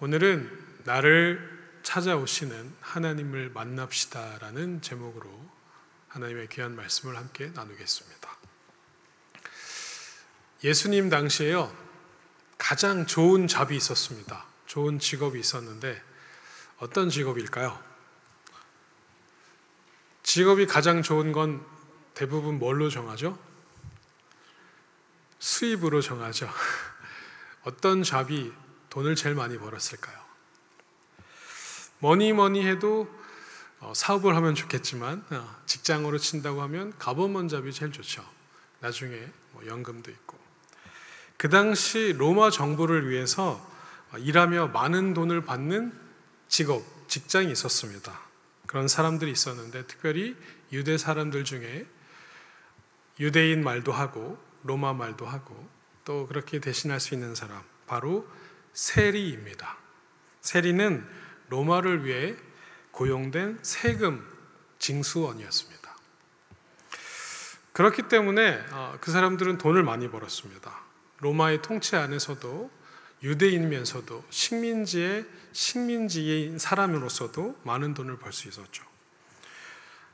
오늘은 나를 찾아오시는 하나님을 만납시다라는 제목으로 하나님의 귀한 말씀을 함께 나누겠습니다. 예수님 당시에요, 가장 좋은 잡이 있었습니다. 좋은 직업이 있었는데 어떤 직업일까요? 직업이 가장 좋은 건 대부분 뭘로 정하죠? 수입으로 정하죠. 어떤 잡이 돈을 제일 많이 벌었을까요? 뭐니 해도 사업을 하면 좋겠지만 직장으로 친다고 하면 가버먼 잡이 제일 좋죠. 나중에 연금도 있고. 그 당시 로마 정부를 위해서 일하며 많은 돈을 받는 직장이 있었습니다. 그런 사람들이 있었는데 특별히 유대 사람들 중에 유대인 말도 하고 로마 말도 하고 또 그렇게 대신할 수 있는 사람, 바로 세리입니다. 세리는 로마를 위해 고용된 세금 징수원이었습니다. 그렇기 때문에 그 사람들은 돈을 많이 벌었습니다. 로마의 통치 안에서도 유대인이면서도 식민지인 사람으로서도 많은 돈을 벌 수 있었죠.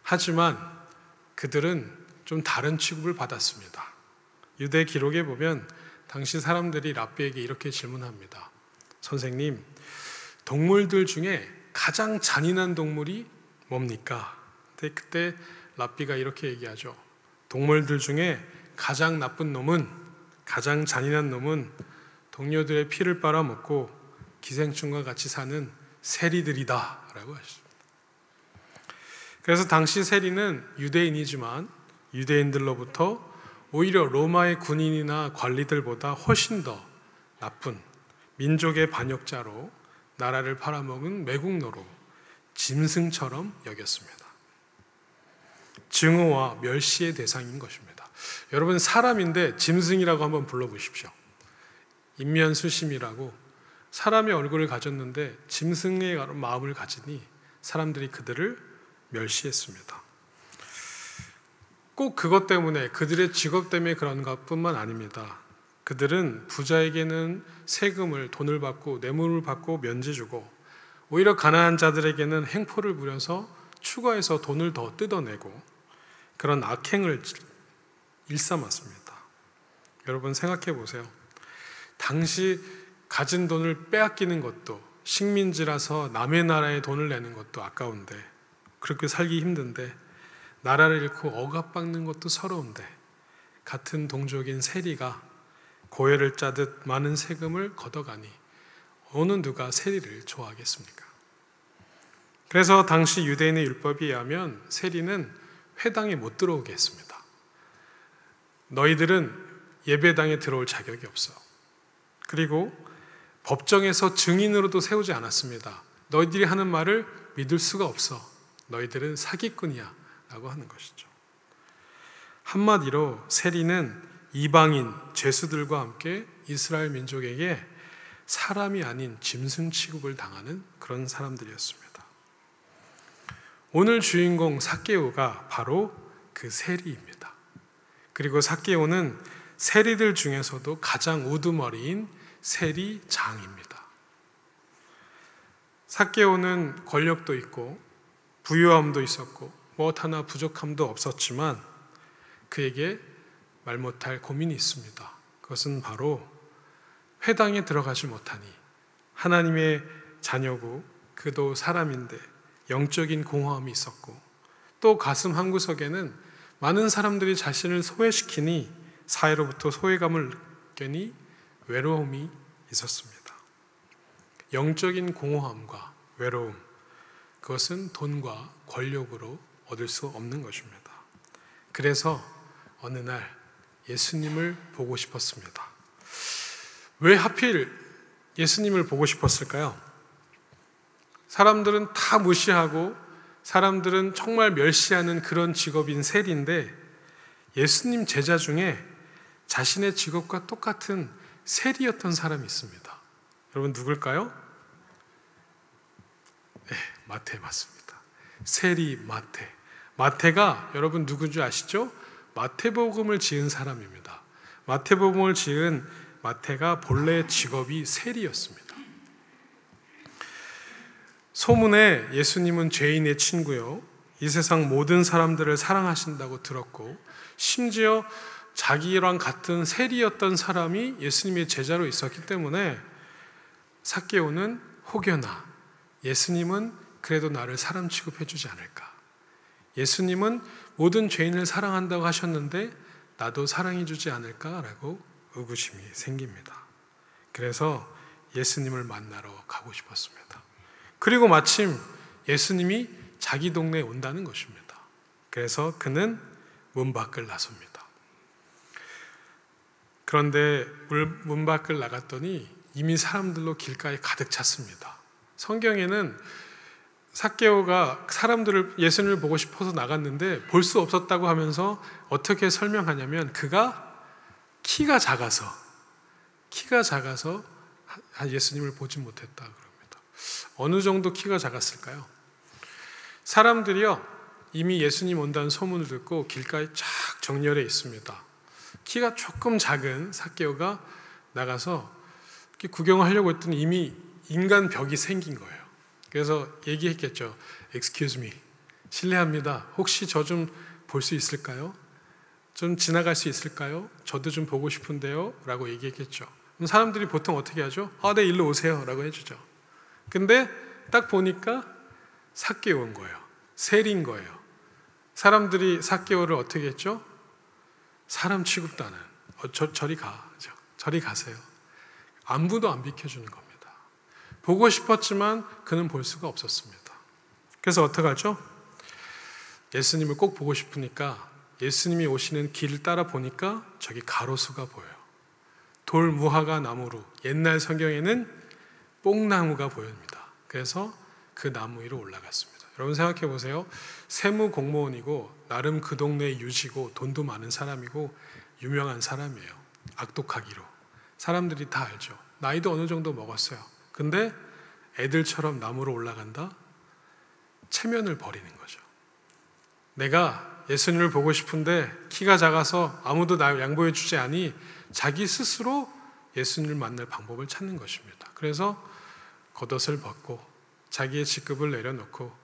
하지만 그들은 좀 다른 취급을 받았습니다. 유대 기록에 보면 당시 사람들이 랍비에게 이렇게 질문합니다. 선생님, 동물들 중에 가장 잔인한 동물이 뭡니까? 그때 랍비가 이렇게 얘기하죠. 동물들 중에 가장 나쁜 놈은, 가장 잔인한 놈은 동료들의 피를 빨아먹고 기생충과 같이 사는 세리들이다 라고 하셨습니다. 그래서 당시 세리는 유대인이지만 유대인들로부터 오히려 로마의 군인이나 관리들보다 훨씬 더 나쁜 민족의 반역자로 나라를 팔아먹은 매국노로 짐승처럼 여겼습니다. 증오와 멸시의 대상인 것입니다. 여러분, 사람인데 짐승이라고 한번 불러보십시오. 인면수심이라고 사람의 얼굴을 가졌는데 짐승의 마음을 가지니 사람들이 그들을 멸시했습니다. 꼭 그것 때문에, 그들의 직업 때문에 그런 것뿐만 아닙니다. 그들은 부자에게는 세금을, 돈을 받고 뇌물을 받고 면제 주고 오히려 가난한 자들에게는 횡포를 부려서 추가해서 돈을 더 뜯어내고 그런 악행을 일삼았습니다. 여러분 생각해 보세요. 당시 가진 돈을 빼앗기는 것도, 식민지라서 남의 나라에 돈을 내는 것도 아까운데, 그렇게 살기 힘든데, 나라를 잃고 억압받는 것도 서러운데, 같은 동족인 세리가 고해를 짜듯 많은 세금을 걷어가니 어느 누가 세리를 좋아하겠습니까? 그래서 당시 유대인의 율법에 의하면 세리는 회당에 못 들어오게 했습니다. 너희들은 예배당에 들어올 자격이 없어. 그리고 법정에서 증인으로도 세우지 않았습니다. 너희들이 하는 말을 믿을 수가 없어. 너희들은 사기꾼이야 라고 하는 것이죠. 한마디로 세리는 이방인, 죄수들과 함께 이스라엘 민족에게 사람이 아닌 짐승 취급을 당하는 그런 사람들이었습니다. 오늘 주인공 삭개오가 바로 그 세리입니다. 그리고 삭개오는 세리들 중에서도 가장 우두머리인 세리장입니다. 삭개오는 권력도 있고 부유함도 있었고 무엇 하나 부족함도 없었지만 그에게 말 못할 고민이 있습니다. 그것은 바로 회당에 들어가지 못하니 하나님의 자녀고 그도 사람인데 영적인 공허함이 있었고 또 가슴 한구석에는 많은 사람들이 자신을 소외시키니 사회로부터 소외감을 느끼니 외로움이 있었습니다. 영적인 공허함과 외로움, 그것은 돈과 권력으로 얻을 수 없는 것입니다. 그래서 어느 날 예수님을 보고 싶었습니다. 왜 하필 예수님을 보고 싶었을까요? 사람들은 다 무시하고 사람들은 정말 멸시하는 그런 직업인 세리인데 예수님 제자 중에 자신의 직업과 똑같은 세리였던 사람이 있습니다. 여러분 누굴까요? 네, 마태 맞습니다. 세리 마태. 마태가 여러분 누군지 아시죠? 마태복음을 지은 사람입니다. 마태복음을 지은 마태가 본래 직업이 세리였습니다. 소문에 예수님은 죄인의 친구요, 이 세상 모든 사람들을 사랑하신다고 들었고, 심지어 자기랑 같은 세리였던 사람이 예수님의 제자로 있었기 때문에 삭개오는 혹여나 예수님은 그래도 나를 사람 취급해 주지 않을까, 예수님은 모든 죄인을 사랑한다고 하셨는데 나도 사랑해 주지 않을까라고 의구심이 생깁니다. 그래서 예수님을 만나러 가고 싶었습니다. 그리고 마침 예수님이 자기 동네에 온다는 것입니다. 그래서 그는 문 밖을 나섭니다. 그런데 문 밖을 나갔더니 이미 사람들로 길가에 가득 찼습니다. 성경에는 삭개오가 예수님을 보고 싶어서 나갔는데 볼 수 없었다고 하면서 어떻게 설명하냐면, 그가 키가 작아서 예수님을 보지 못했다 그럽니다. 어느 정도 키가 작았을까요? 사람들이요, 이미 예수님 온다는 소문을 듣고 길가에 쫙 정렬해 있습니다. 키가 조금 작은 삭개오가 나가서 이렇게 구경을 하려고 했더니 이미 인간 벽이 생긴 거예요. 그래서 얘기했겠죠. Excuse me, 실례합니다. 혹시 저 좀 볼 수 있을까요? 좀 지나갈 수 있을까요? 저도 좀 보고 싶은데요 라고 얘기했겠죠. 그럼 사람들이 보통 어떻게 하죠? 네, 일로 오세요 라고 해주죠. 근데 딱 보니까 삭개오인 거예요. 세리인 거예요. 사람들이 삭개오를 어떻게 했죠? 사람 취급도 안 하는, 저리 가죠. 저리 가세요. 안부도 안 비켜주는 겁니다. 보고 싶었지만 그는 볼 수가 없었습니다. 그래서 어떡하죠? 예수님을 꼭 보고 싶으니까 예수님이 오시는 길을 따라 보니까 저기 가로수가 보여요. 돌 무화과 나무로, 옛날 성경에는 뽕나무가 보입니다. 그래서 그 나무 위로 올라갔습니다. 여러분 생각해 보세요. 세무 공무원이고 나름 그 동네의 유지고 돈도 많은 사람이고 유명한 사람이에요. 악독하기로. 사람들이 다 알죠. 나이도 어느 정도 먹었어요. 근데 애들처럼 나무로 올라간다? 체면을 버리는 거죠. 내가 예수님을 보고 싶은데 키가 작아서 아무도 날 양보해 주지 않으니 자기 스스로 예수님을 만날 방법을 찾는 것입니다. 그래서 겉옷을 벗고 자기의 직급을 내려놓고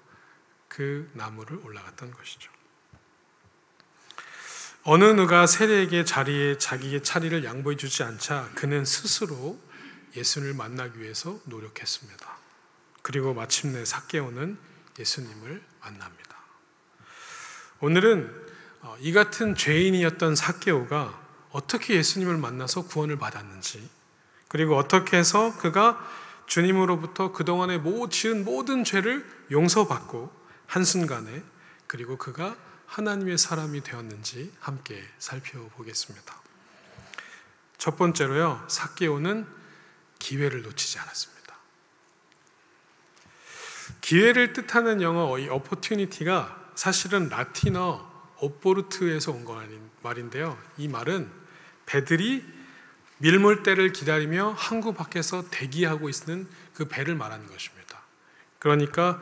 그 나무를 올라갔던 것이죠. 어느 누가 세리에게 자기의 자리를 양보해 주지 않자 그는 스스로 예수님을 만나기 위해서 노력했습니다. 그리고 마침내 삭개오는 예수님을 만납니다. 오늘은 이 같은 죄인이었던 삭개오가 어떻게 예수님을 만나서 구원을 받았는지, 그리고 어떻게 해서 그가 주님으로부터 그동안에 지은 모든 죄를 용서받고 한순간에, 그리고 그가 하나님의 사람이 되었는지 함께 살펴보겠습니다. 첫 번째로요, 삭개오는 기회를 놓치지 않았습니다. 기회를 뜻하는 영어 이 opportunity가 사실은 라틴어 오포르트에서 온 말인데요. 이 말은 배들이 밀물대를 기다리며 항구 밖에서 대기하고 있는 그 배를 말하는 것입니다. 그러니까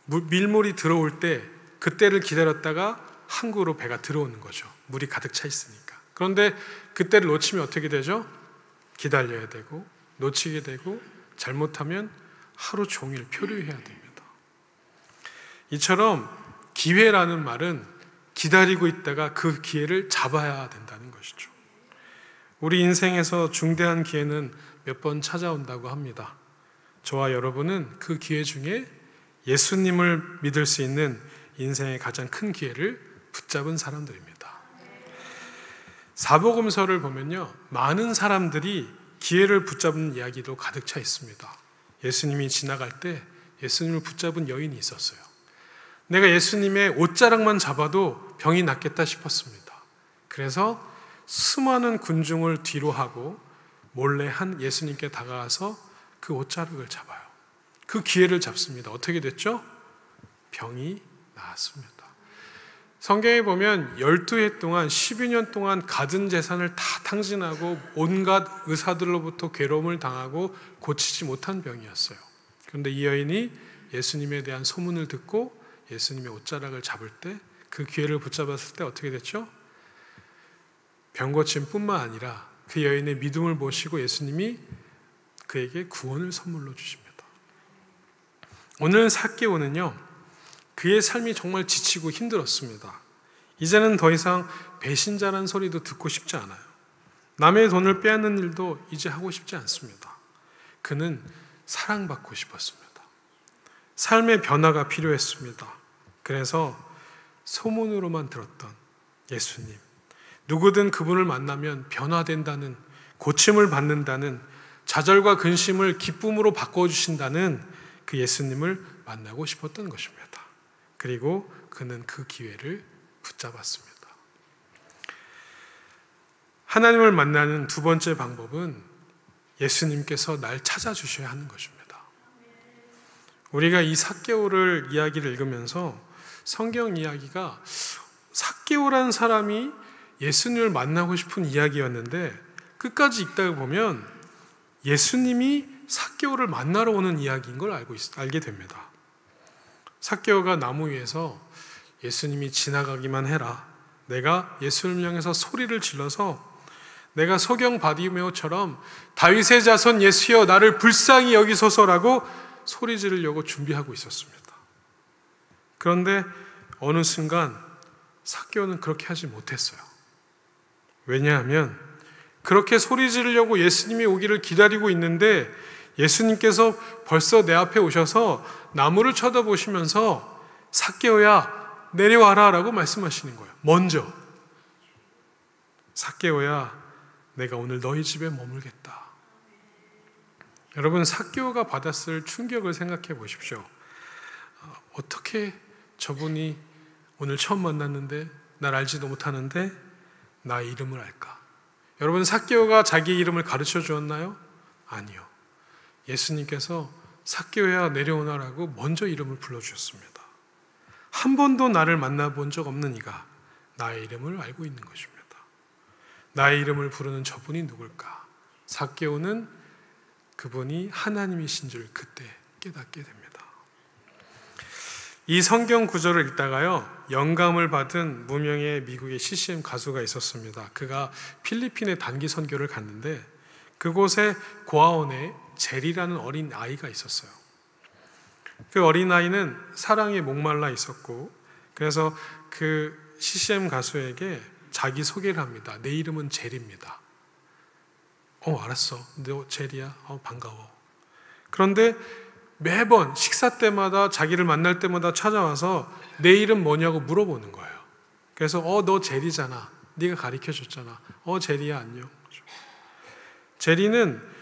밀물이 들어올 때 그때를 기다렸다가 항구로 배가 들어오는 거죠. 물이 가득 차 있으니까. 그런데 그때를 놓치면 어떻게 되죠? 기다려야 되고, 놓치게 되고, 잘못하면 하루 종일 표류해야 됩니다. 이처럼 기회라는 말은 기다리고 있다가 그 기회를 잡아야 된다는 것이죠. 우리 인생에서 중대한 기회는 몇 번 찾아온다고 합니다. 저와 여러분은 그 기회 중에 예수님을 믿을 수 있는 인생의 가장 큰 기회를 붙잡은 사람들입니다. 사복음서를 보면요, 많은 사람들이 기회를 붙잡은 이야기도 가득 차 있습니다. 예수님이 지나갈 때 예수님을 붙잡은 여인이 있었어요. 내가 예수님의 옷자락만 잡아도 병이 낫겠다 싶었습니다. 그래서 수많은 군중을 뒤로 하고 몰래 한 예수님께 다가가서 그 옷자락을 잡아요. 그 기회를 잡습니다. 어떻게 됐죠? 병이 나았습니다. 성경에 보면 12해 동안 12년 동안 갖은 재산을 다 탕진하고 온갖 의사들로부터 괴로움을 당하고 고치지 못한 병이었어요. 그런데 이 여인이 예수님에 대한 소문을 듣고 예수님의 옷자락을 잡을 때, 그 기회를 붙잡았을 때 어떻게 됐죠? 병고침뿐만 아니라 그 여인의 믿음을 보시고 예수님이 그에게 구원을 선물로 주십니다. 오늘 삭개오는요, 그의 삶이 정말 지치고 힘들었습니다. 이제는 더 이상 배신자라는 소리도 듣고 싶지 않아요. 남의 돈을 빼앗는 일도 이제 하고 싶지 않습니다. 그는 사랑받고 싶었습니다. 삶의 변화가 필요했습니다. 그래서 소문으로만 들었던 예수님, 누구든 그분을 만나면 변화된다는, 고침을 받는다는, 좌절과 근심을 기쁨으로 바꿔주신다는 그 예수님을 만나고 싶었던 것입니다. 그리고 그는 그 기회를 붙잡았습니다. 하나님을 만나는 두 번째 방법은 예수님께서 날 찾아주셔야 하는 것입니다. 우리가 이 삭개오를 이야기를 읽으면서 성경 이야기가 삭개오라는 사람이 예수님을 만나고 싶은 이야기였는데, 끝까지 읽다 보면 예수님이 삭개오를 만나러 오는 이야기인 걸 알게 됩니다. 삭개오가 나무 위에서 예수님이 지나가기만 해라, 내가 예수님을 향해서 소리를 질러서 내가 소경 바디메오처럼 다윗의 자손 예수여 나를 불쌍히 여기소서라고 소리 지르려고 준비하고 있었습니다. 그런데 어느 순간 삭개오는 그렇게 하지 못했어요. 왜냐하면 그렇게 소리 지르려고 예수님이 오기를 기다리고 있는데 예수님께서 벌써 내 앞에 오셔서 나무를 쳐다보시면서 삭개오야 내려와라 라고 말씀하시는 거예요. 먼저 삭개오야 내가 오늘 너희 집에 머물겠다. 여러분, 삭개오가 받았을 충격을 생각해 보십시오. 어떻게 저분이 오늘 처음 만났는데 날 알지도 못하는데 나의 이름을 알까? 여러분, 삭개오가 자기 이름을 가르쳐 주었나요? 아니요. 예수님께서 삭개오야 내려오너라고 먼저 이름을 불러주셨습니다. 한 번도 나를 만나본 적 없는 이가 나의 이름을 알고 있는 것입니다. 나의 이름을 부르는 저분이 누굴까? 삭개오는 그분이 하나님이신 줄 그때 깨닫게 됩니다. 이 성경 구절을 읽다가요, 영감을 받은 무명의 미국의 CCM 가수가 있었습니다. 그가 필리핀에 단기 선교를 갔는데 그곳에 고아원에 제리라는 어린 아이가 있었어요. 그 어린 아이는 사랑에 목말라 있었고, 그래서 그 CCM 가수에게 자기 소개를 합니다. 내 이름은 제리입니다. 알았어. 너 제리야? 반가워. 그런데 매번 식사 때마다 자기를 만날 때마다 찾아와서 내 이름 뭐냐고 물어보는 거예요. 그래서 너 제리잖아. 네가 가르쳐줬잖아. 제리야 안녕. 제리는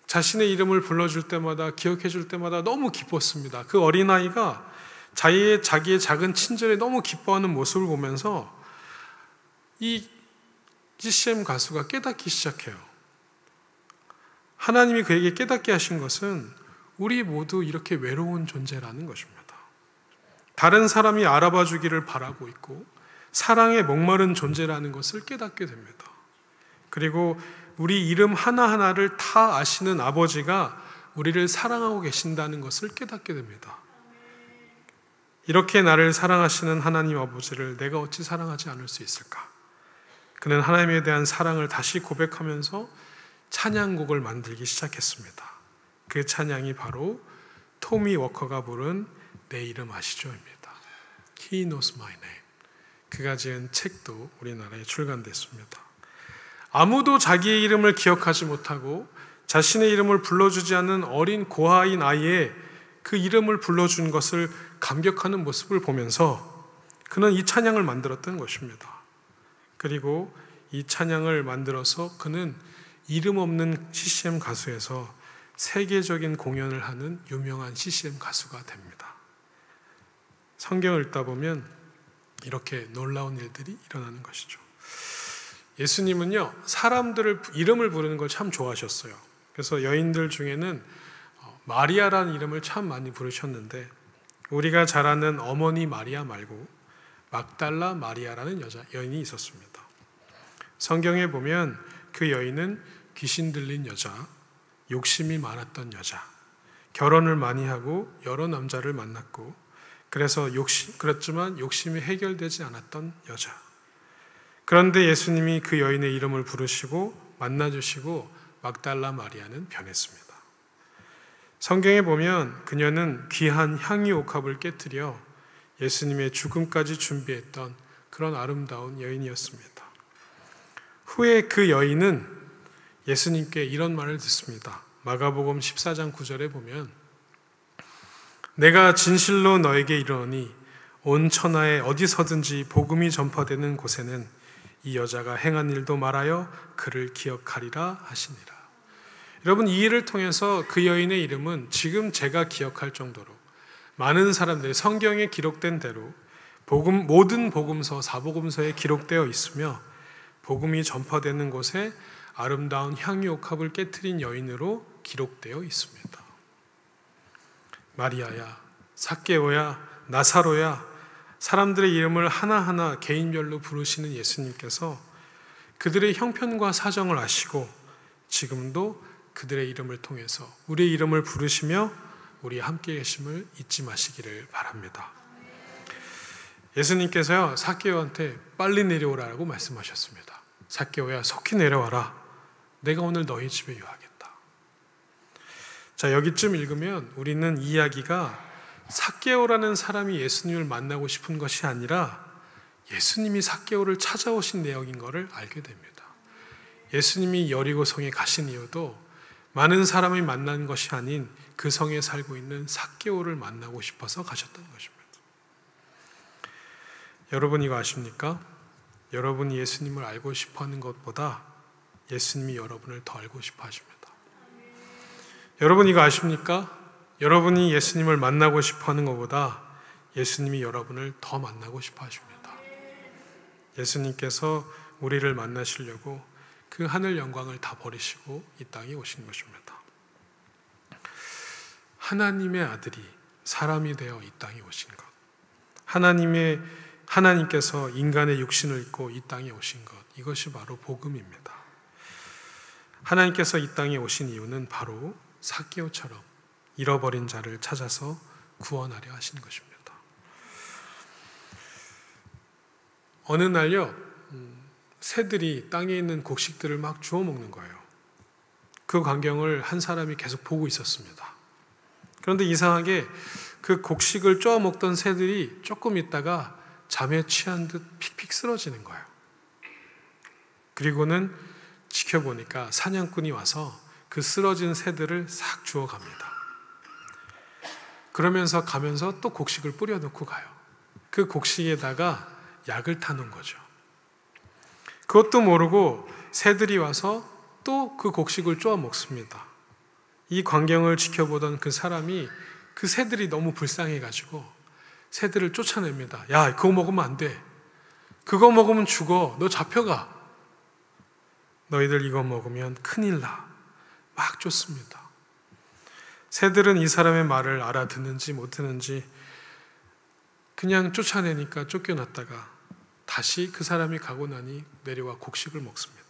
자신의 이름을 불러줄 때마다, 기억해줄 때마다 너무 기뻤습니다. 그 어린아이가 자기의 작은 친절에 너무 기뻐하는 모습을 보면서 이 CCM 가수가 깨닫기 시작해요. 하나님이 그에게 깨닫게 하신 것은 우리 모두 이렇게 외로운 존재라는 것입니다. 다른 사람이 알아봐 주기를 바라고 있고 사랑에 목마른 존재라는 것을 깨닫게 됩니다. 그리고 우리 이름 하나하나를 다 아시는 아버지가 우리를 사랑하고 계신다는 것을 깨닫게 됩니다. 이렇게 나를 사랑하시는 하나님 아버지를 내가 어찌 사랑하지 않을 수 있을까? 그는 하나님에 대한 사랑을 다시 고백하면서 찬양곡을 만들기 시작했습니다. 그 찬양이 바로 토미 워커가 부른 내 이름 아시죠입니다. He knows my name. 그가 지은 책도 우리나라에 출간됐습니다. 아무도 자기의 이름을 기억하지 못하고 자신의 이름을 불러주지 않는 어린 고아인 아이의 그 이름을 불러준 것을 감격하는 모습을 보면서 그는 이 찬양을 만들었던 것입니다. 그리고 이 찬양을 만들어서 그는 이름 없는 CCM 가수에서 세계적인 공연을 하는 유명한 CCM 가수가 됩니다. 성경을 읽다 보면 이렇게 놀라운 일들이 일어나는 것이죠. 예수님은요, 사람들을 이름을 부르는 걸 참 좋아하셨어요. 그래서 여인들 중에는 마리아라는 이름을 참 많이 부르셨는데 우리가 잘 아는 어머니 마리아 말고 막달라 마리아라는 여인이 있었습니다. 성경에 보면 그 여인은 귀신 들린 여자, 욕심이 많았던 여자, 결혼을 많이 하고 여러 남자를 만났고 그렇지만 욕심이 해결되지 않았던 여자. 그런데 예수님이 그 여인의 이름을 부르시고 만나주시고 막달라 마리아는 변했습니다. 성경에 보면 그녀는 귀한 향유 옥합을 깨뜨려 예수님의 죽음까지 준비했던 그런 아름다운 여인이었습니다. 후에 그 여인은 예수님께 이런 말을 듣습니다. 마가복음 14장 9절에 보면 내가 진실로 너에게 이르노니 온 천하에 어디서든지 복음이 전파되는 곳에는 이 여자가 행한 일도 말하여 그를 기억하리라 하시니라. 여러분, 이 일을 통해서 그 여인의 이름은 지금 제가 기억할 정도로 많은 사람들이 성경에 기록된 대로 모든 복음서, 사복음서에 기록되어 있으며 복음이 전파되는 곳에 아름다운 향유 옥합을 깨트린 여인으로 기록되어 있습니다. 마리아야, 삭개오야, 나사로야, 사람들의 이름을 하나하나 개인별로 부르시는 예수님께서 그들의 형편과 사정을 아시고 지금도 그들의 이름을 통해서 우리의 이름을 부르시며 우리 함께 계심을 잊지 마시기를 바랍니다. 예수님께서요, 삭개오한테 빨리 내려오라고 말씀하셨습니다. 삭개오야, 속히 내려와라. 내가 오늘 너희 집에 유하겠다. 자, 여기쯤 읽으면 우리는 이 이야기가 삭개오라는 사람이 예수님을 만나고 싶은 것이 아니라 예수님이 삭개오를 찾아오신 내용인 것을 알게 됩니다. 예수님이 여리고성에 가신 이유도 많은 사람이 만난 것이 아닌 그 성에 살고 있는 삭개오를 만나고 싶어서 가셨던 것입니다. 여러분 이거 아십니까? 여러분이 예수님을 알고 싶어하는 것보다 예수님이 여러분을 더 알고 싶어 하십니다. 여러분 이거 아십니까? 여러분이 예수님을 만나고 싶어하는 것보다 예수님이 여러분을 더 만나고 싶어 하십니다. 예수님께서 우리를 만나시려고 그 하늘 영광을 다 버리시고 이 땅에 오신 것입니다. 하나님의 아들이 사람이 되어 이 땅에 오신 것, 하나님께서 인간의 육신을 입고 이 땅에 오신 것, 이것이 바로 복음입니다. 하나님께서 이 땅에 오신 이유는 바로 삭개오처럼 잃어버린 자를 찾아서 구원하려 하신 것입니다. 어느 날요, 새들이 땅에 있는 곡식들을 막 주워 먹는 거예요. 그 광경을 한 사람이 계속 보고 있었습니다. 그런데 이상하게 그 곡식을 쪼아 먹던 새들이 조금 있다가 잠에 취한 듯 픽픽 쓰러지는 거예요. 그리고는 지켜보니까 사냥꾼이 와서 그 쓰러진 새들을 싹 주워 갑니다. 그러면서 가면서 또 곡식을 뿌려놓고 가요. 그 곡식에다가 약을 타놓은 거죠. 그것도 모르고 새들이 와서 또 그 곡식을 쪼아 먹습니다. 이 광경을 지켜보던 그 사람이 그 새들이 너무 불쌍해가지고 새들을 쫓아냅니다. 야, 그거 먹으면 안 돼. 그거 먹으면 죽어. 너 잡혀가. 너희들 이거 먹으면 큰일 나. 막 쫓습니다. 새들은 이 사람의 말을 알아듣는지 못 듣는지 그냥 쫓아내니까 쫓겨났다가 다시 그 사람이 가고 나니 내려와 곡식을 먹습니다.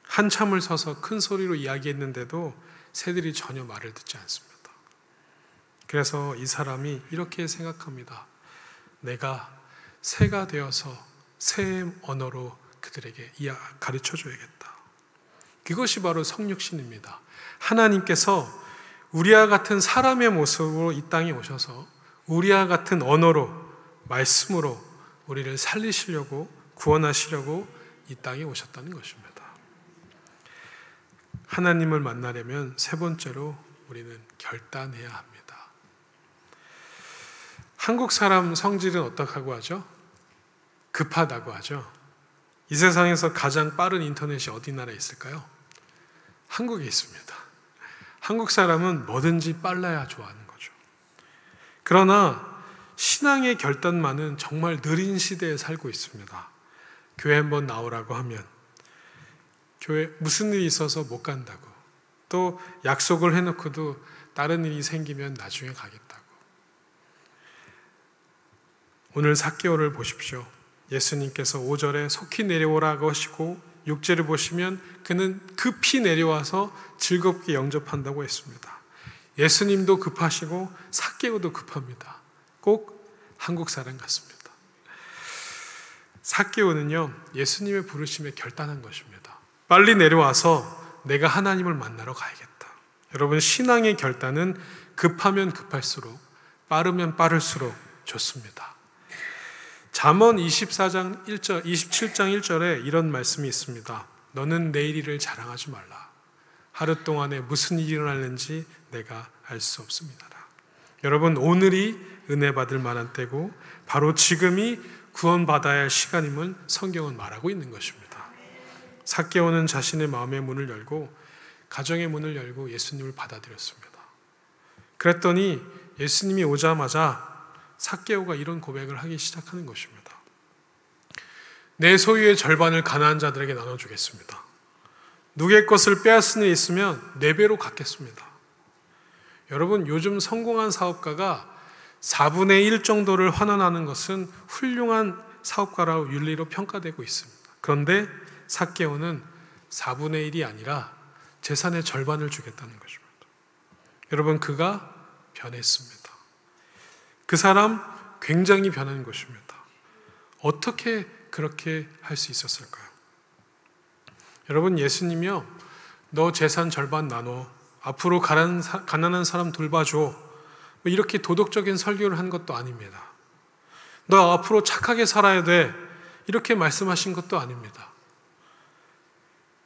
한참을 서서 큰 소리로 이야기했는데도 새들이 전혀 말을 듣지 않습니다. 그래서 이 사람이 이렇게 생각합니다. 내가 새가 되어서 새의 언어로 그들에게 가르쳐줘야겠다. 그것이 바로 성육신입니다. 하나님께서 우리와 같은 사람의 모습으로 이 땅에 오셔서 우리와 같은 언어로, 말씀으로 우리를 살리시려고, 구원하시려고 이 땅에 오셨다는 것입니다. 하나님을 만나려면 세 번째로 우리는 결단해야 합니다. 한국 사람 성질은 어떻다고 하죠? 급하다고 하죠. 이 세상에서 가장 빠른 인터넷이 어디 나라에 있을까요? 한국에 있습니다. 한국 사람은 뭐든지 빨라야 좋아하는 거죠. 그러나 신앙의 결단만은 정말 느린 시대에 살고 있습니다. 교회 한번 나오라고 하면 교회 무슨 일이 있어서 못 간다고, 또 약속을 해놓고도 다른 일이 생기면 나중에 가겠다고. 오늘 삭개오를 보십시오. 예수님께서 5절에 속히 내려오라고 하시고 6절을 보시면 그는 급히 내려와서 즐겁게 영접한다고 했습니다. 예수님도 급하시고 삭개오도 급합니다. 꼭 한국 사람 같습니다. 삭개오는요, 예수님의 부르심에 결단한 것입니다. 빨리 내려와서 내가 하나님을 만나러 가야겠다. 여러분, 신앙의 결단은 급하면 급할수록, 빠르면 빠를수록 좋습니다. 잠언 27장 1절에 이런 말씀이 있습니다. 너는 내일 일을 자랑하지 말라. 하루 동안에 무슨 일이 일어날는지 내가 알 수 없습니다. 여러분, 오늘이 은혜 받을 만한 때고 바로 지금이 구원받아야 할 시간임을 성경은 말하고 있는 것입니다. 삭개오는 자신의 마음의 문을 열고 가정의 문을 열고 예수님을 받아들였습니다. 그랬더니 예수님이 오자마자 삭개오가 이런 고백을 하기 시작하는 것입니다. 내 소유의 절반을 가난한 자들에게 나눠주겠습니다. 누구의 것을 빼앗은 일 있으면 4배로 갚겠습니다. 여러분, 요즘 성공한 사업가가 4분의 1 정도를 환원하는 것은 훌륭한 사업가라고 윤리로 평가되고 있습니다. 그런데 삭개오는 4분의 1이 아니라 재산의 절반을 주겠다는 것입니다. 여러분, 그가 변했습니다. 그 사람 굉장히 변한 것입니다. 어떻게 그렇게 할 수 있었을까요? 여러분, 예수님이요, 너 재산 절반 나눠, 앞으로 가난한 사람 돌봐줘, 이렇게 도덕적인 설교를 한 것도 아닙니다. 너 앞으로 착하게 살아야 돼, 이렇게 말씀하신 것도 아닙니다.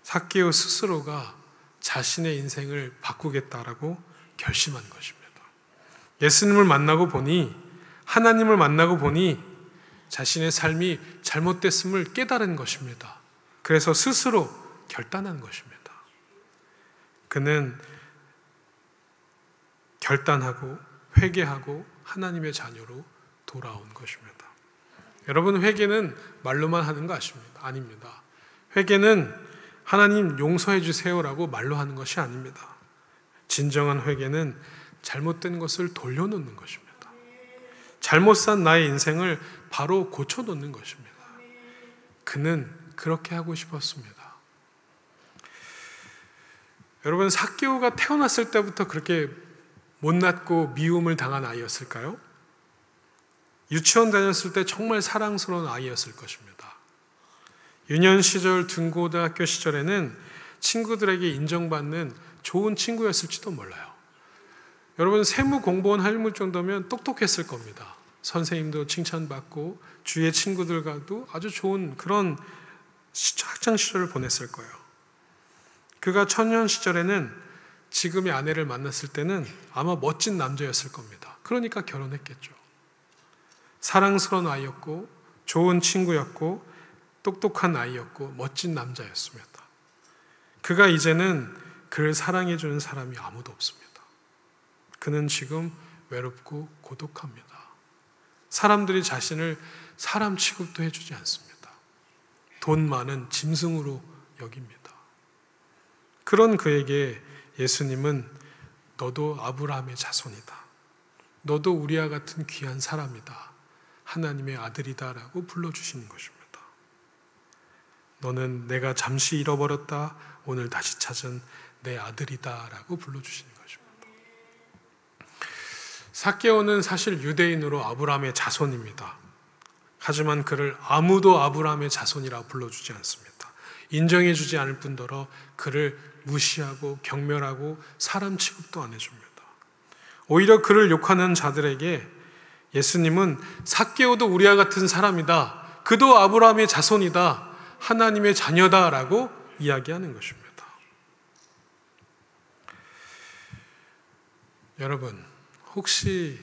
삭개오 스스로가 자신의 인생을 바꾸겠다라고 결심한 것입니다. 예수님을 만나고 보니, 하나님을 만나고 보니 자신의 삶이 잘못됐음을 깨달은 것입니다. 그래서 스스로 결단한 것입니다. 그는 결단하고 회개하고 하나님의 자녀로 돌아온 것입니다. 여러분, 회개는 말로만 하는 거 아닙니다. 회개는 하나님 용서해 주세요라고 말로 하는 것이 아닙니다. 진정한 회개는 잘못된 것을 돌려놓는 것입니다. 잘못 산 나의 인생을 바로 고쳐놓는 것입니다. 그는 그렇게 하고 싶었습니다. 여러분, 삭개오가 태어났을 때부터 그렇게 못났고 미움을 당한 아이였을까요? 유치원 다녔을 때 정말 사랑스러운 아이였을 것입니다. 유년 시절, 중고등학교 시절에는 친구들에게 인정받는 좋은 친구였을지도 몰라요. 여러분, 세무 공무원 할 정도면 똑똑했을 겁니다. 선생님도 칭찬받고 주위의 친구들과도 아주 좋은 그런 학창 시절을 보냈을 거예요. 그가 청년 시절에는 지금의 아내를 만났을 때는 아마 멋진 남자였을 겁니다. 그러니까 결혼했겠죠. 사랑스러운 아이였고 좋은 친구였고 똑똑한 아이였고 멋진 남자였습니다. 그가 이제는 그를 사랑해주는 사람이 아무도 없습니다. 그는 지금 외롭고 고독합니다. 사람들이 자신을 사람 취급도 해주지 않습니다. 돈 많은 짐승으로 여깁니다. 그런 그에게 예수님은 너도 아브라함의 자손이다. 너도 우리와 같은 귀한 사람이다. 하나님의 아들이다 라고 불러주시는 것입니다. 너는 내가 잠시 잃어버렸다 오늘 다시 찾은 내 아들이다 라고 불러주시는 것입니다. 삭개오는 사실 유대인으로 아브라함의 자손입니다. 하지만 그를 아무도 아브라함의 자손이라고 불러주지 않습니다. 인정해주지 않을 뿐더러 그를 무시하고 경멸하고 사람 취급도 안 해줍니다. 오히려 그를 욕하는 자들에게 예수님은 삭개오도 우리와 같은 사람이다. 그도 아브라함의 자손이다. 하나님의 자녀다라고 이야기하는 것입니다. 여러분, 혹시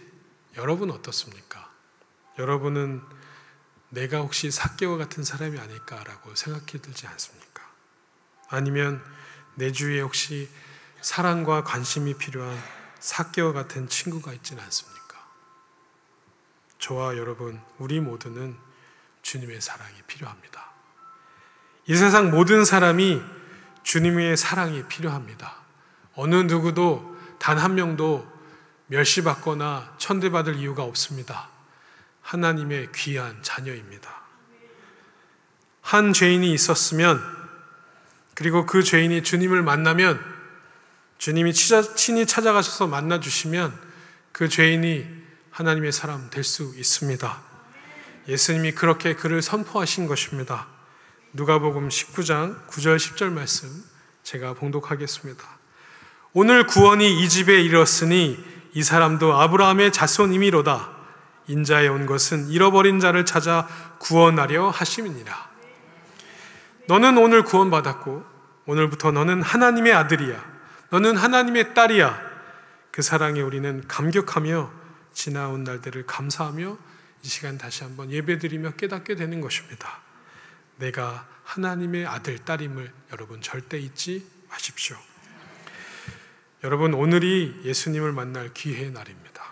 여러분 어떻습니까? 여러분은 내가 혹시 삭개오 같은 사람이 아닐까라고 생각해 들지 않습니까? 아니면 내 주위에 혹시 사랑과 관심이 필요한 삭개오 같은 친구가 있지는 않습니까? 저와 여러분, 우리 모두는 주님의 사랑이 필요합니다. 이 세상 모든 사람이 주님의 사랑이 필요합니다. 어느 누구도 단 한 명도 멸시받거나 천대받을 이유가 없습니다. 하나님의 귀한 자녀입니다. 한 죄인이 있었으면, 그리고 그 죄인이 주님을 만나면, 주님이 친히 찾아가셔서 만나주시면 그 죄인이 하나님의 사람 될 수 있습니다. 예수님이 그렇게 그를 선포하신 것입니다. 누가복음 19장 9절 10절 말씀 제가 봉독하겠습니다. 오늘 구원이 이 집에 이르렀으니 이 사람도 아브라함의 자손임이로다. 인자에 온 것은 잃어버린 자를 찾아 구원하려 하심이니라. 너는 오늘 구원받았고 오늘부터 너는 하나님의 아들이야. 너는 하나님의 딸이야. 그 사랑에 우리는 감격하며 지나온 날들을 감사하며 이 시간 다시 한번 예배드리며 깨닫게 되는 것입니다. 내가 하나님의 아들, 딸임을 여러분 절대 잊지 마십시오. 여러분, 오늘이 예수님을 만날 기회의 날입니다.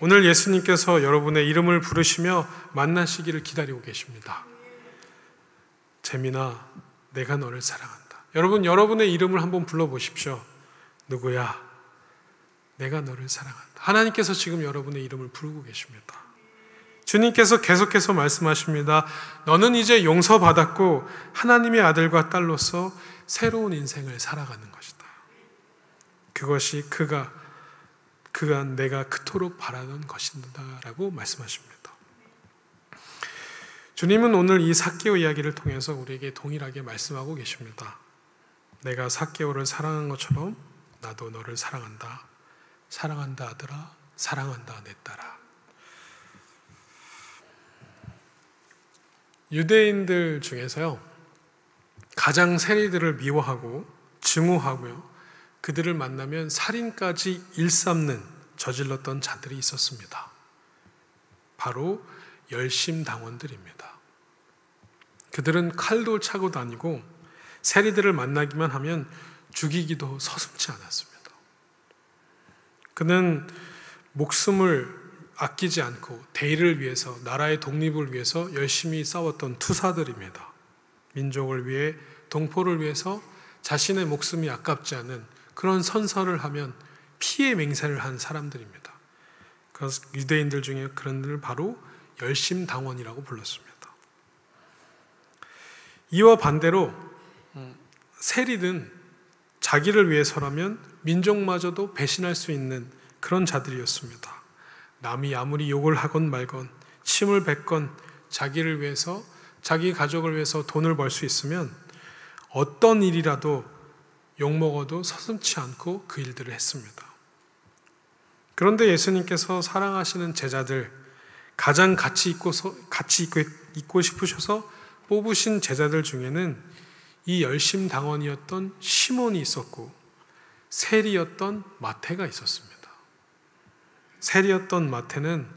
오늘 예수님께서 여러분의 이름을 부르시며 만나시기를 기다리고 계십니다. 재민아, 내가 너를 사랑한다. 여러분, 여러분의 이름을 한번 불러보십시오. 누구야? 내가 너를 사랑한다. 하나님께서 지금 여러분의 이름을 부르고 계십니다. 주님께서 계속해서 말씀하십니다. 너는 이제 용서받았고 하나님의 아들과 딸로서 새로운 인생을 살아가는 것이다. 그것이 그가 내가 그토록 바라던 것이다 라고 말씀하십니다. 주님은 오늘 이 삭개오 이야기를 통해서 우리에게 동일하게 말씀하고 계십니다. 내가 삭개오를 사랑한 것처럼 나도 너를 사랑한다. 사랑한다 아들아, 사랑한다 내 딸아. 유대인들 중에서요, 가장 세리들을 미워하고 증오하고요, 그들을 만나면 살인까지 일삼는 저질렀던 자들이 있었습니다. 바로 열심당원들입니다. 그들은 칼도 차고 다니고 세리들을 만나기만 하면 죽이기도 서슴지 않았습니다. 그는 목숨을 아끼지 않고 대의를 위해서, 나라의 독립을 위해서 열심히 싸웠던 투사들입니다. 민족을 위해, 동포를 위해서 자신의 목숨이 아깝지 않은 그런 선서를 하면 피해 맹세를 한 사람들입니다. 그래서 유대인들 중에 그런 들을 바로 열심당원이라고 불렀습니다. 이와 반대로 세리든 자기를 위해서라면 민족마저도 배신할 수 있는 그런 자들이었습니다. 남이 아무리 욕을 하건 말건 침을 뱉건 자기를 위해서, 자기 가족을 위해서 돈을 벌 수 있으면 어떤 일이라도 욕먹어도 서슴지 않고 그 일들을 했습니다. 그런데 예수님께서 사랑하시는 제자들, 가장 같이 있고 싶으셔서 뽑으신 제자들 중에는 이 열심당원이었던 시몬이 있었고 세리였던 마태가 있었습니다. 세리였던 마태는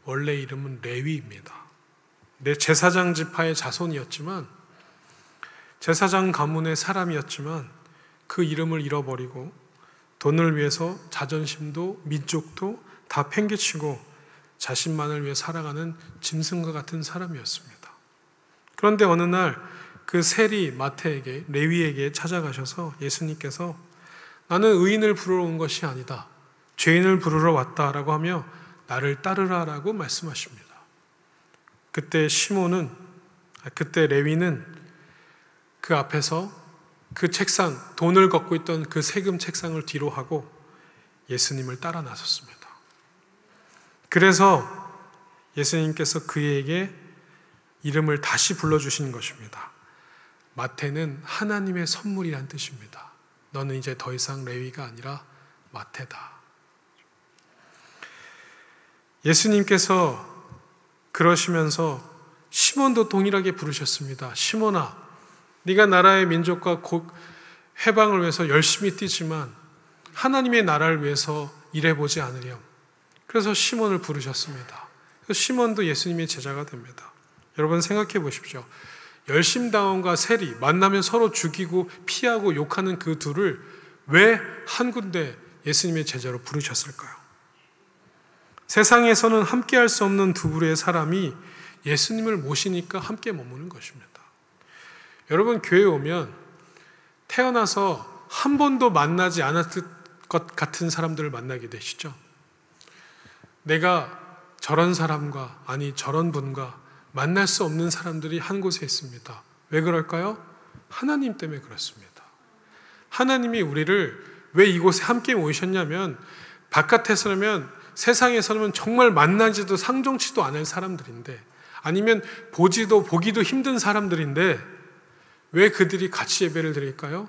원래 이름은 레위입니다. 제사장 지파의 자손이었지만, 제사장 가문의 사람이었지만 그 이름을 잃어버리고 돈을 위해서 자존심도 민족도 다 팽개치고 자신만을 위해 살아가는 짐승과 같은 사람이었습니다. 그런데 어느 날 그 세리 마태에게, 레위에게 찾아가셔서 예수님께서 나는 의인을 부르러 온 것이 아니다, 죄인을 부르러 왔다라고 하며 나를 따르라라고 말씀하십니다. 그때 레위는 그 앞에서 그 책상, 돈을 걷고 있던 그 세금 책상을 뒤로 하고 예수님을 따라 나섰습니다. 그래서 예수님께서 그에게 이름을 다시 불러주신 것입니다. 마태는 하나님의 선물이란 뜻입니다. 너는 이제 더 이상 레위가 아니라 마태다. 예수님께서 그러시면서 시몬도 동일하게 부르셨습니다. 시몬아, 네가 나라의 민족과 해방을 위해서 열심히 뛰지만 하나님의 나라를 위해서 일해보지 않으렴. 그래서 시몬을 부르셨습니다. 그래서 시몬도 예수님의 제자가 됩니다. 여러분 생각해 보십시오. 열심당원과 세리, 만나면 서로 죽이고 피하고 욕하는 그 둘을 왜 한 군데 예수님의 제자로 부르셨을까요? 세상에서는 함께할 수 없는 두 부류의 사람이 예수님을 모시니까 함께 머무는 것입니다. 여러분, 교회에 오면 태어나서 한 번도 만나지 않았을 것 같은 사람들을 만나게 되시죠? 내가 저런 사람과, 아니 저런 분과 만날 수 없는 사람들이 한 곳에 있습니다. 왜 그럴까요? 하나님 때문에 그렇습니다. 하나님이 우리를 왜 이곳에 함께 모이셨냐면, 바깥에서는, 세상에서는 정말 만나지도 상종치도 않을 사람들인데, 아니면 보기도 힘든 사람들인데 왜 그들이 같이 예배를 드릴까요?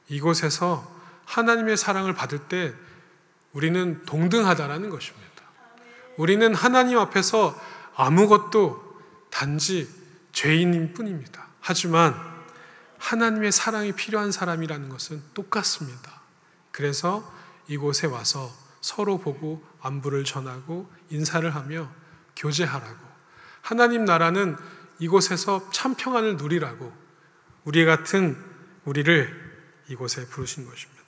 이곳에서 하나님의 사랑을 받을 때 우리는 동등하다라는 것입니다. 우리는 하나님 앞에서 아무것도 단지 죄인일 뿐입니다. 하지만 하나님의 사랑이 필요한 사람이라는 것은 똑같습니다. 그래서 이곳에 와서 서로 보고 안부를 전하고 인사를 하며 교제하라고, 하나님 나라는 이곳에서 참 평안을 누리라고 우리 같은 우리를 이곳에 부르신 것입니다.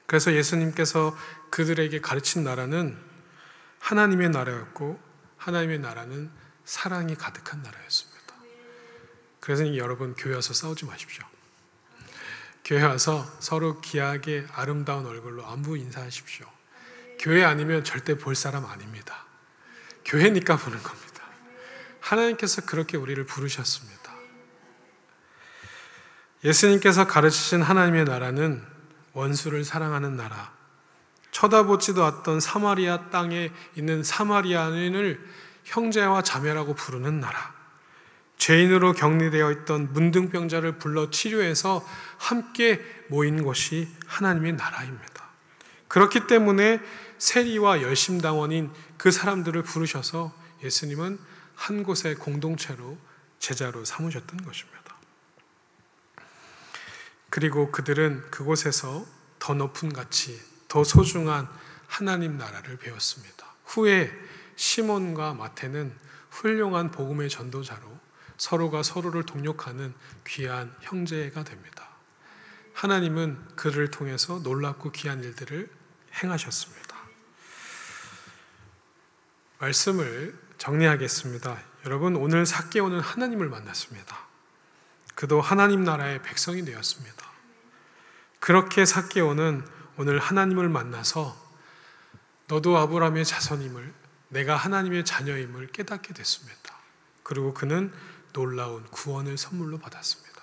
그래서 예수님께서 그들에게 가르친 나라는 하나님의 나라였고, 하나님의 나라는 사랑이 가득한 나라였습니다. 그래서 여러분, 교회 와서 싸우지 마십시오. 교회 와서 서로 귀하게 아름다운 얼굴로 안부 인사하십시오. 교회 아니면 절대 볼 사람 아닙니다. 교회니까 보는 겁니다. 하나님께서 그렇게 우리를 부르셨습니다. 예수님께서 가르치신 하나님의 나라는 원수를 사랑하는 나라, 쳐다보지도 않던 사마리아 땅에 있는 사마리아인을 형제와 자매라고 부르는 나라, 죄인으로 격리되어 있던 문둥병자를 불러 치료해서 함께 모인 곳이 하나님의 나라입니다. 그렇기 때문에 세리와 열심당원인 그 사람들을 부르셔서 예수님은 한 곳의 공동체로 제자로 삼으셨던 것입니다. 그리고 그들은 그곳에서 더 높은 가치, 더 소중한 하나님 나라를 배웠습니다. 후에 시몬과 마태는 훌륭한 복음의 전도자로 서로가 서로를 동력하는 귀한 형제가 됩니다. 하나님은 그를 통해서 놀랍고 귀한 일들을 행하셨습니다. 말씀을 정리하겠습니다. 여러분, 오늘 삭개오는 하나님을 만났습니다. 그도 하나님 나라의 백성이 되었습니다. 그렇게 삭개오는 오늘 하나님을 만나서 너도 아브라함의 자손임을, 내가 하나님의 자녀임을 깨닫게 됐습니다. 그리고 그는 놀라운 구원을 선물로 받았습니다.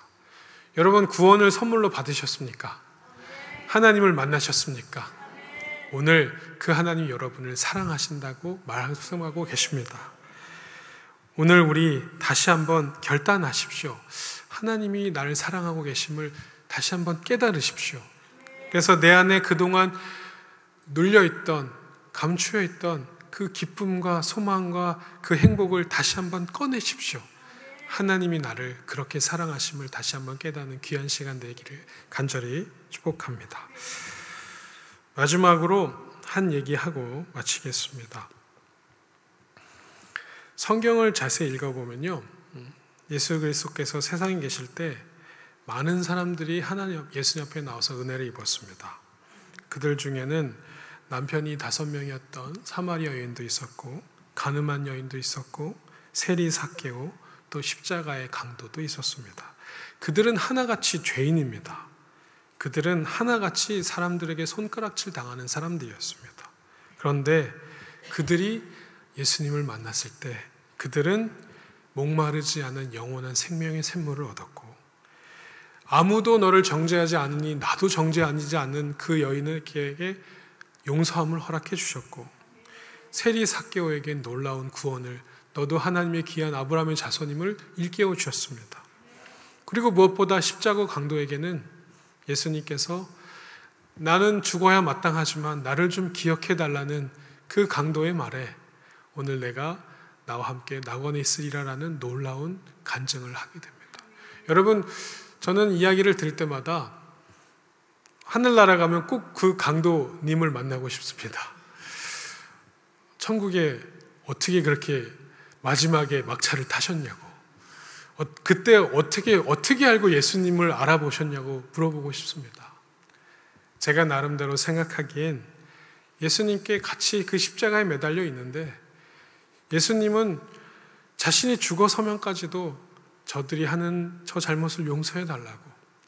여러분, 구원을 선물로 받으셨습니까? 하나님을 만나셨습니까? 오늘 그 하나님 여러분을 사랑하신다고 말씀하고 계십니다. 오늘 우리 다시 한번 결단하십시오. 하나님이 나를 사랑하고 계심을 다시 한번 깨달으십시오. 그래서 내 안에 그동안 눌려있던, 감추어있던 그 기쁨과 소망과 그 행복을 다시 한번 꺼내십시오. 하나님이 나를 그렇게 사랑하심을 다시 한번 깨닫는 귀한 시간 되기를 간절히 축복합니다. 마지막으로 한 얘기하고 마치겠습니다. 성경을 자세히 읽어보면요, 예수 그리스도께서 세상에 계실 때 많은 사람들이 하나님 예수님 앞에 나와서 은혜를 입었습니다. 그들 중에는 남편이 5명이었던 사마리아 여인도 있었고, 가늠한 여인도 있었고, 세리 삭개오, 또 십자가의 강도도 있었습니다. 그들은 하나같이 죄인입니다. 그들은 하나같이 사람들에게 손가락질 당하는 사람들이었습니다. 그런데 그들이 예수님을 만났을 때 그들은 목마르지 않은 영원한 생명의 샘물을 얻었고, 아무도 너를 정죄하지 않으니 나도 정죄하지 않는 그 여인에게 용서함을 허락해 주셨고, 세리 삭개오에게 놀라운 구원을, 너도 하나님의 귀한 아브라함의 자손임을 일깨워 주셨습니다. 그리고 무엇보다 십자가 강도에게는 예수님께서 나는 죽어야 마땅하지만 나를 좀 기억해 달라는 그 강도의 말에 오늘 내가 나와 함께 낙원에 있으리라라는 놀라운 간증을 하게 됩니다. 여러분, 저는 이야기를 들을 때마다 하늘나라 가면 꼭 그 강도님을 만나고 싶습니다. 천국에 어떻게 그렇게 마지막에 막차를 타셨냐고, 그때 어떻게 알고 예수님을 알아보셨냐고 물어보고 싶습니다. 제가 나름대로 생각하기엔 예수님께 같이 그 십자가에 매달려 있는데 예수님은 자신이 죽어 서면까지도 저들이 하는 저 잘못을 용서해 달라고,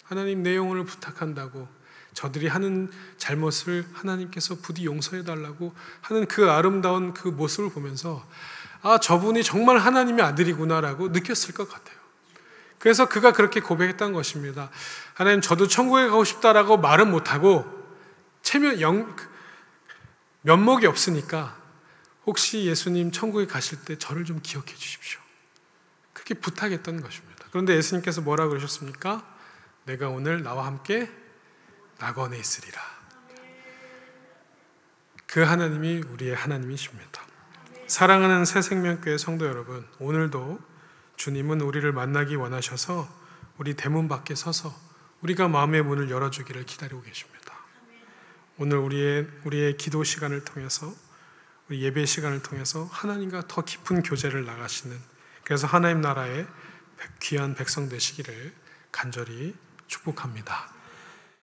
하나님 내 영혼을 부탁한다고, 저들이 하는 잘못을 하나님께서 부디 용서해 달라고 하는 그 아름다운 그 모습을 보면서 아, 저분이 정말 하나님의 아들이구나라고 느꼈을 것 같아요. 그래서 그가 그렇게 고백했던 것입니다. 하나님, 저도 천국에 가고 싶다라고 말은 못하고 면목이 없으니까 혹시 예수님 천국에 가실 때 저를 좀 기억해 주십시오. 그렇게 부탁했던 것입니다. 그런데 예수님께서 뭐라고 그러셨습니까? 내가 오늘 나와 함께 낙원에 있으리라. 그 하나님이 우리의 하나님이십니다. 사랑하는 새생명교회 성도 여러분, 오늘도 주님은 우리를 만나기 원하셔서 우리 대문 밖에 서서 우리가 마음의 문을 열어주기를 기다리고 계십니다. 오늘 우리의 기도 시간을 통해서, 우리 예배 시간을 통해서 하나님과 더 깊은 교제를 나가시는, 그래서 하나님 나라의 귀한 백성 되시기를 간절히 축복합니다.